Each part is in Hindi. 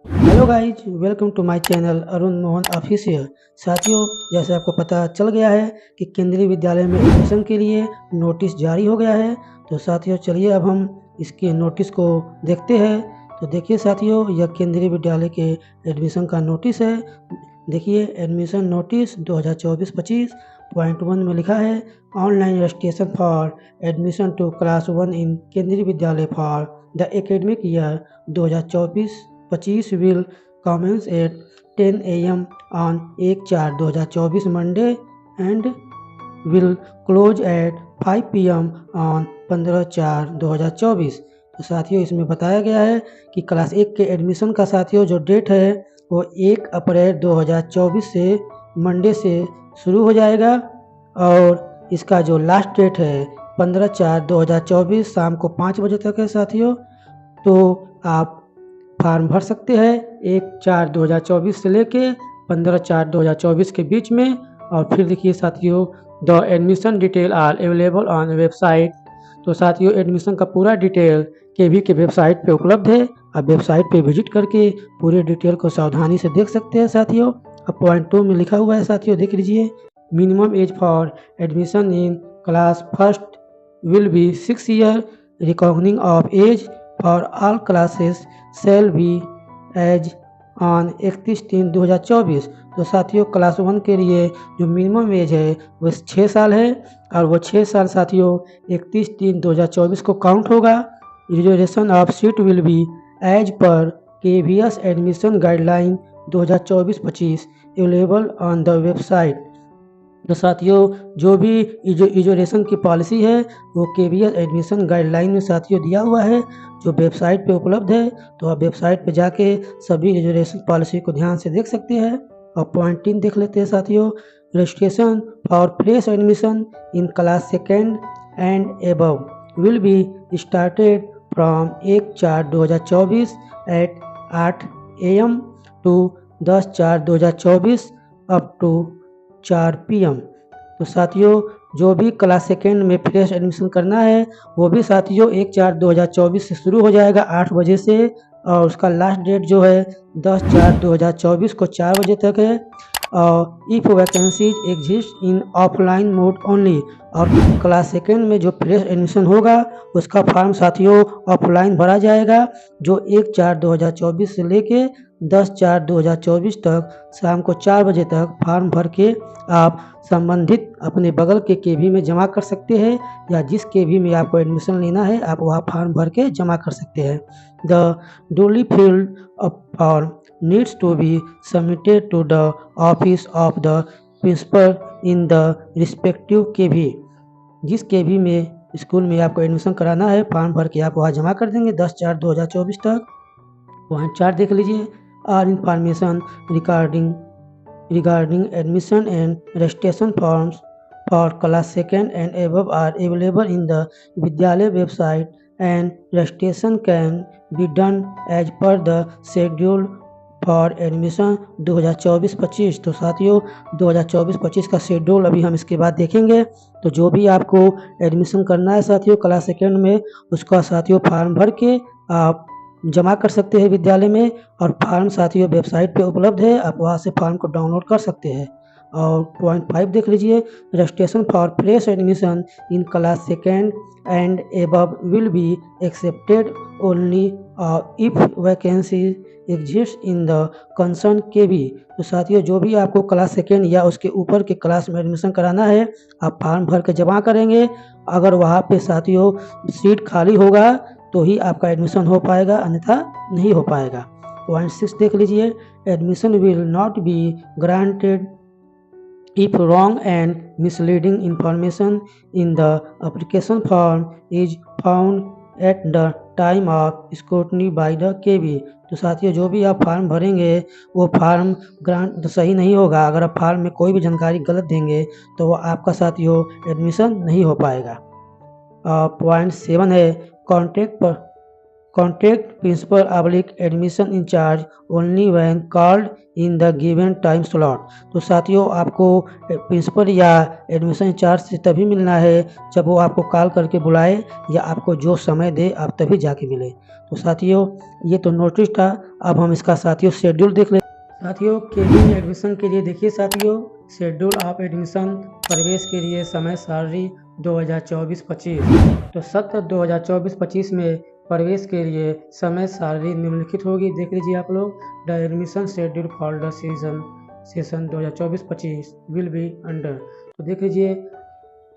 Hello guys, welcome to my channel Arun Mohan official. साथियों, जैसे आपको पता चल गया है कि केंद्रीय विद्यालय में एडमिशन के लिए नोटिस जारी हो गया है। तो साथियों, चलिए अब हम इसके नोटिस को देखते हैं। तो देखिए साथियों, यह केंद्रीय विद्यालय के एडमिशन का नोटिस है। देखिए, एडमिशन नोटिस 2024-25.1 में लिखा है, online registration for admission to class 1 in Kendriya Vidyalaya for the academic year 2024-25 will commence at 10 a.m. on 1/4/2024 Monday and will close at 5 p.m. on 15/4/2024। तो साथियों, इसमें बताया गया है कि क्लास 1 के एडमिशन का साथियों जो डेट है वो 1 अप्रैल 2024 से मंडे से शुरू हो जाएगा और इसका जो लास्ट डेट है 15/4/2024 शाम को 5 बजे तक है साथियों। तो आप फॉर्म भर सकते हैं 1/4/2024 से लेके 15/4/2024 के बीच में। और फिर देखिए साथियों, the admission detail are available on website. तो साथियों, एडमिशन का पूरा डिटेल केवी के वेबसाइट पे उपलब्ध है। आप वेबसाइट पे विजिट करके पूरे डिटेल को सावधानी से देख सकते हैं साथियों। अब पॉइंट 2 में लिखा हुआ है साथियों, देख लीजिए, minimum age for admission in class first will be 6 year. Reckoning of age for all classes shall be as on 31/3/2024। तो साथियों, क्लास 1 के लिए जो मिनिमम एज है वो 6 साल है और वो 6 साल साथियों 31/3/2024 को काउंट होगा। Reservation of seat will be as per KVS admission guideline 2024-25 available on the website. तो साथियों, जो भी रिजर्वेशन की पॉलिसी है वो केवीएस एडमिशन गाइडलाइन में साथियों दिया हुआ है, जो वेबसाइट पे उपलब्ध है। तो आप वेबसाइट पे जाके सभी रिजर्वेशन पॉलिसी को ध्यान से देख सकते हैं। और पॉइंट 3 देख लेते हैं साथियों, registration for fresh admission in class second and above will be started from 1/4/2024 at 8 AM to 10/4/2024 up to 4 PM। तो साथियों, जो भी क्लास सेकेंड में फ्रेश एडमिशन करना है वो भी साथियों 1/4/2024 से शुरू हो जाएगा 8 बजे से, और उसका लास्ट डेट जो है 10/4/2024 को 4 बजे तक है। और if vacancies exist in offline mode only. और क्लास सेकेंड में जो फ्रेश एडमिशन होगा उसका फॉर्म साथियों ऑफलाइन भरा जाएगा, जो 1/4/2024 से लेके 10/4/2024 तक शाम को 4 बजे तक फॉर्म भर के आप संबंधित अपने बगल के केवी में जमा कर सकते हैं, या जिस केवी में आपको एडमिशन लेना है आप वहाँ फॉर्म भर के जमा कर सकते हैं। The duly filled form needs to be submitted to the office of the principal in the respective KV. जिस केवी में स्कूल में आपको एडमिशन कराना है फॉर्म भर के आप वहाँ जमा कर देंगे 10/4/2024 तक। पॉइंट 4 देख लीजिए, are information regarding admission and registration forms for class 2nd and above are available in the Vidyalaya website, and registration can be done as per the schedule for admission 2024-25। तो साथियों, 2024-25 का शेड्यूल अभी हम इसके बाद देखेंगे। तो जो भी आपको एडमिशन करना है साथियों क्लास सेकेंड में, उसका साथियों फॉर्म भर के आप जमा कर सकते हैं विद्यालय में। और फॉर्म साथियों वेबसाइट पे उपलब्ध है, आप वहाँ से फॉर्म को डाउनलोड कर सकते हैं। और पॉइंट 5 देख लीजिए, registration for fresh admission in class second and above will be accepted only if vacancy exist in the concern KV. तो साथियों, जो भी आपको क्लास सेकेंड या उसके ऊपर के क्लास में एडमिशन कराना है आप फॉर्म भर के जमा करेंगे। अगर वहाँ पे साथियों सीट खाली होगा तो ही आपका एडमिशन हो पाएगा, अन्यथा नहीं हो पाएगा। पॉइंट 6 देख लीजिए, admission will not be granted if wrong and misleading information in the application form is found at the time of scrutiny by the KV। तो साथियों, जो भी आप फॉर्म भरेंगे वो फॉर्म ग्रांट सही नहीं होगा। अगर आप फॉर्म में कोई भी जानकारी गलत देंगे तो वो आपका साथियों एडमिशन नहीं हो पाएगा। पॉइंट 7 है, contact principal oblique admission incharge only when called in the given time slot. तो साथियों आपको प्रिंसिपल या एडमिशन इंचार्ज से तभी मिलना है जब वो आपको कॉल करके बुलाए या आपको जो समय दे आप तभी जाके मिले। तो साथियों ये तो नोटिस था, अब हम इसका साथियों शेड्यूल देख ले। साथियों केबी में एडमिशन के लिए देखिए साथियों, शेड्यूल ऑफ एडमिशन प्रवेश के लिए समय सारणी 2024-25। तो सत्र 2024-25 में प्रवेश के लिए समय सारणी निम्नलिखित होगी, देख लीजिए आप लोग। The admission schedule for the session 2024-25 will be under. तो देख लीजिए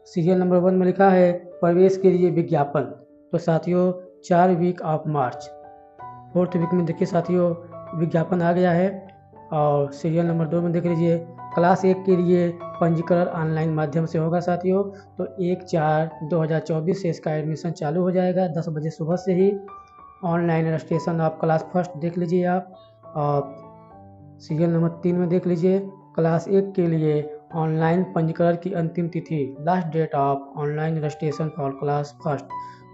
सीरियल नंबर 1 में लिखा है प्रवेश के लिए विज्ञापन। तो साथियों 4 week of March, 4th week में देखिए साथियों विज्ञापन आ गया है। और सीरियल नंबर 2 में देख लीजिए क्लास 1 के लिए पंजीकरण ऑनलाइन माध्यम से होगा साथियों। तो 1/4/2024 से इसका एडमिशन चालू हो जाएगा 10 बजे सुबह से ही। Online registration of class first देख लीजिए आप। और सीरियल नंबर 3 में देख लीजिए क्लास 1 के लिए ऑनलाइन पंजीकरण की अंतिम तिथि, last date of online registration for class first.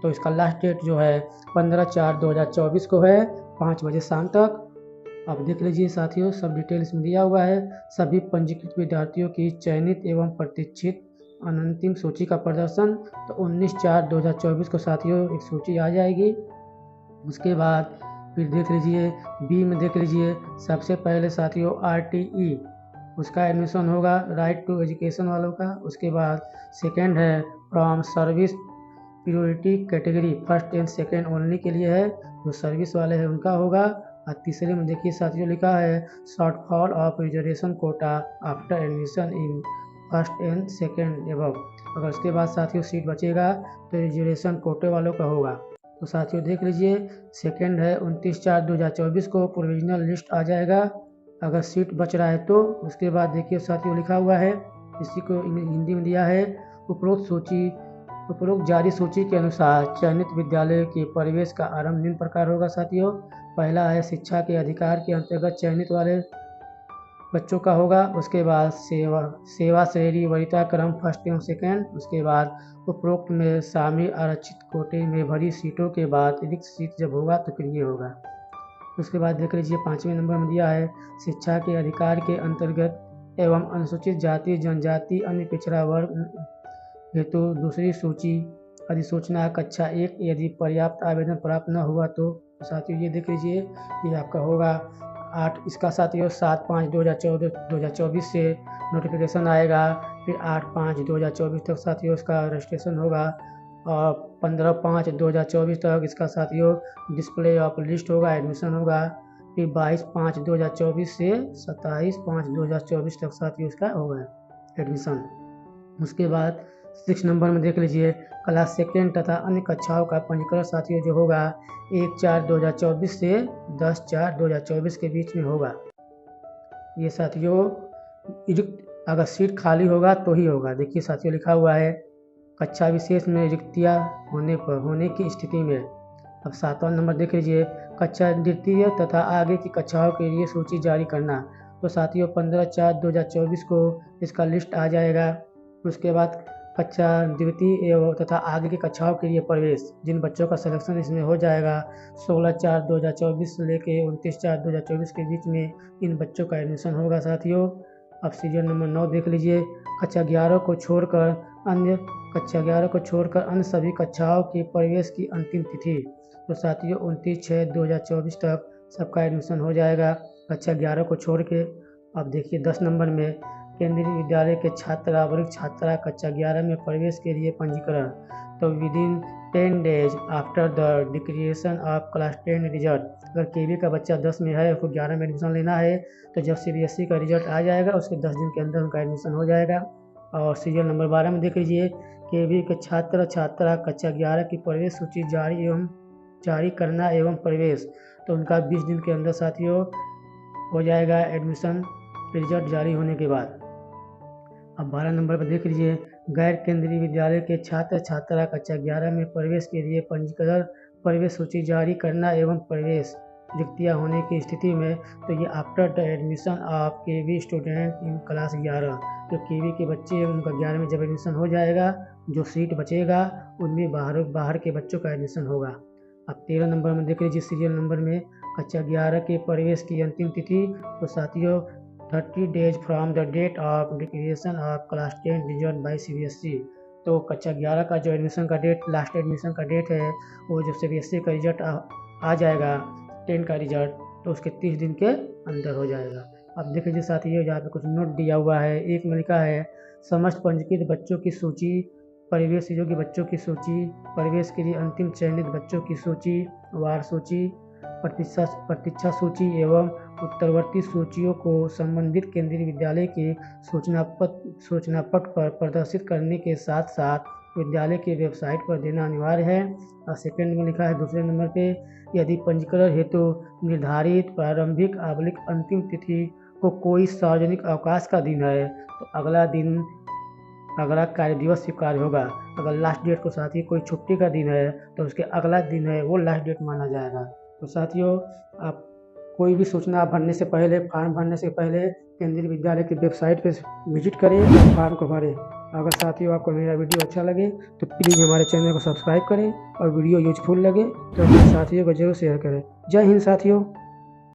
तो इसका लास्ट डेट जो है 15/4/2024 को है 5 बजे शाम तक। अब देख लीजिए साथियों सब डिटेल इसमें दिया हुआ है। सभी पंजीकृत विद्यार्थियों की चयनित एवं प्रतीक्षित अंतिम सूची का प्रदर्शन। तो 19/4/2024 को साथियों एक सूची आ जाएगी। उसके बाद फिर देख लीजिए बी में देख लीजिए सबसे पहले साथियों RTE उसका एडमिशन होगा, राइट टू एजुकेशन वालों का। उसके बाद सेकेंड है from service priority category, first and second only के लिए है, जो सर्विस वाले हैं उनका होगा। और तीसरे में देखिए साथियों लिखा है shortfall of reservation quota after admission in first and second above. अगर उसके बाद साथियों सीट बचेगा तो रिजर्वेशन कोटे वालों का होगा। तो साथियों देख लीजिए सेकेंड है 29/4/2024 को प्रोविजनल लिस्ट आ जाएगा अगर सीट बच रहा है तो। उसके बाद देखिए साथियों लिखा हुआ है, इसी को हिंदी में दिया है, उपरोक्त जारी सूची के अनुसार चयनित विद्यालय के प्रवेश का आरंभ निम्न प्रकार होगा साथियों। पहला है शिक्षा के अधिकार के अंतर्गत चयनित वाले बच्चों का होगा। उसके बाद सेवा श्रेणी वरीयता क्रम फर्स्ट एवं सेकेंड। उसके बाद उपरोक्त में शामिल आरक्षित कोटे में भरी सीटों के बाद रिक्त सीट जब होगा तो फिर ये होगा। उसके बाद देख लीजिए 5वें नंबर में दिया है शिक्षा के अधिकार के अंतर्गत एवं अनुसूचित जाति जनजाति अन्य पिछड़ा वर्ग हेतु दूसरी सूची अधिसूचना कक्षा 1 यदि पर्याप्त आवेदन प्राप्त न हुआ तो साथियों ये देख लीजिए ये आपका होगा 8, इसका साथियों 7/5/2024 से नोटिफिकेशन आएगा। फिर 8/5/2024 तक साथियों इसका रजिस्ट्रेशन होगा। और 15/5/2024 तक इसका साथियों डिस्प्ले ऑफ लिस्ट होगा, एडमिशन होगा। फिर 22/5/2024 से 27/5/2024 तक साथियों इसका होगा एडमिशन। उसके बाद 6 नंबर में देख लीजिए क्लास सेकेंड तथा अन्य कक्षाओं का पंजीकरण साथियों जो होगा 1/4/2024 से 10/4/2024 के बीच में होगा। ये साथियों अगर सीट खाली होगा तो ही होगा। देखिए साथियों लिखा हुआ है कक्षा विशेष में रिक्तियाँ होने की स्थिति में। अब 7वां नंबर देख लीजिए कक्षा द्वितीय तथा आगे की कक्षाओं के लिए सूची जारी करना। तो साथियों 15/4/2024 को इसका लिस्ट आ जाएगा। उसके बाद कक्षा द्वितीय तथा आगे की कक्षाओं के लिए प्रवेश जिन बच्चों का सिलेक्शन इसमें हो जाएगा 16/4/2024 से लेके 29/4/2024 के बीच में इन बच्चों का एडमिशन होगा साथियों। अब सीरियल नंबर 9 देख लीजिए कक्षा 11 को छोड़कर अन्य सभी कक्षाओं के प्रवेश की अंतिम तिथि। तो साथियों 29/6/2024 तक सबका एडमिशन हो जाएगा कक्षा 11 को छोड़ के। अब देखिए 10 नंबर में केंद्रीय विद्यालय के छात्रा कक्षा 11 में प्रवेश के लिए पंजीकरण। तो within 10 days after the declaration of class 10 result, अगर केवी का बच्चा 10 में है उसको 11 में एडमिशन लेना है तो जब CBSE का रिजल्ट आ जाएगा उसके 10 दिन के अंदर उनका एडमिशन हो जाएगा। और सीरियल नंबर 12 में देख लीजिए केवी के छात्रा कक्षा 11 की प्रवेश सूची जारी करना एवं प्रवेश, तो उनका 20 दिन के अंदर साथियों हो जाएगा एडमिशन रिजल्ट जारी होने के बाद। अब 12 नंबर पर देख लीजिए गैर केंद्रीय विद्यालय के छात्रा कक्षा 11 में प्रवेश के लिए पंजीकरण प्रवेश सूची जारी करना एवं प्रवेश रिक्तियाँ होने की स्थिति में। तो ये after the admission of KV student in class 11, जो केवी के बच्चे हैं उनका 11 में जब एडमिशन हो जाएगा जो सीट बचेगा उनमें बाहर के बच्चों का एडमिशन होगा। अब 13 नंबर में देख लीजिए सीरियल नंबर में कक्षा 11 के प्रवेश की अंतिम तिथि। तो साथियों 30 days from the date of declaration of class 10 result by CBSE। तो कक्षा 11 का जो एडमिशन का डेट, लास्ट एडमिशन का डेट है, वो जब CBSE का रिजल्ट आ जाएगा 10 का रिजल्ट, तो उसके 30 दिन के अंदर हो जाएगा। अब देख लीजिए साथियों, यहाँ पे कुछ नोट दिया हुआ है। एक में लिखा है समस्त पंजीकृत बच्चों की सूची, प्रवेश योग्य बच्चों की सूची, प्रवेश के लिए अंतिम चयनित बच्चों की सूची, वार सूची, प्रतीक्षा सूची एवं उत्तरवर्ती सूचियों को संबंधित केंद्रीय विद्यालय के सूचना पट पर प्रदर्शित करने के साथ साथ विद्यालय की वेबसाइट पर देना अनिवार्य है। और सेकंड में लिखा है दूसरे नंबर पे, यदि पंजीकरण हेतु निर्धारित प्रारंभिक अंतिम तिथि को कोई सार्वजनिक अवकाश का दिन है तो अगला कार्य दिवस स्वीकार्य होगा। अगर लास्ट डेट को साथ ही कोई छुट्टी का दिन है तो उसके अगला दिन है वो लास्ट डेट माना जाएगा। तो साथियों, आप कोई भी सूचना भरने से पहले, फॉर्म भरने से पहले केंद्रीय विद्यालय की वेबसाइट पर विजिट करें और फॉर्म को भरें। अगर साथियों आपको मेरा वीडियो अच्छा लगे तो प्लीज़ हमारे चैनल को सब्सक्राइब करें और वीडियो यूजफुल लगे तो अपने साथियों को जरूर शेयर करें। जय हिंद साथियों।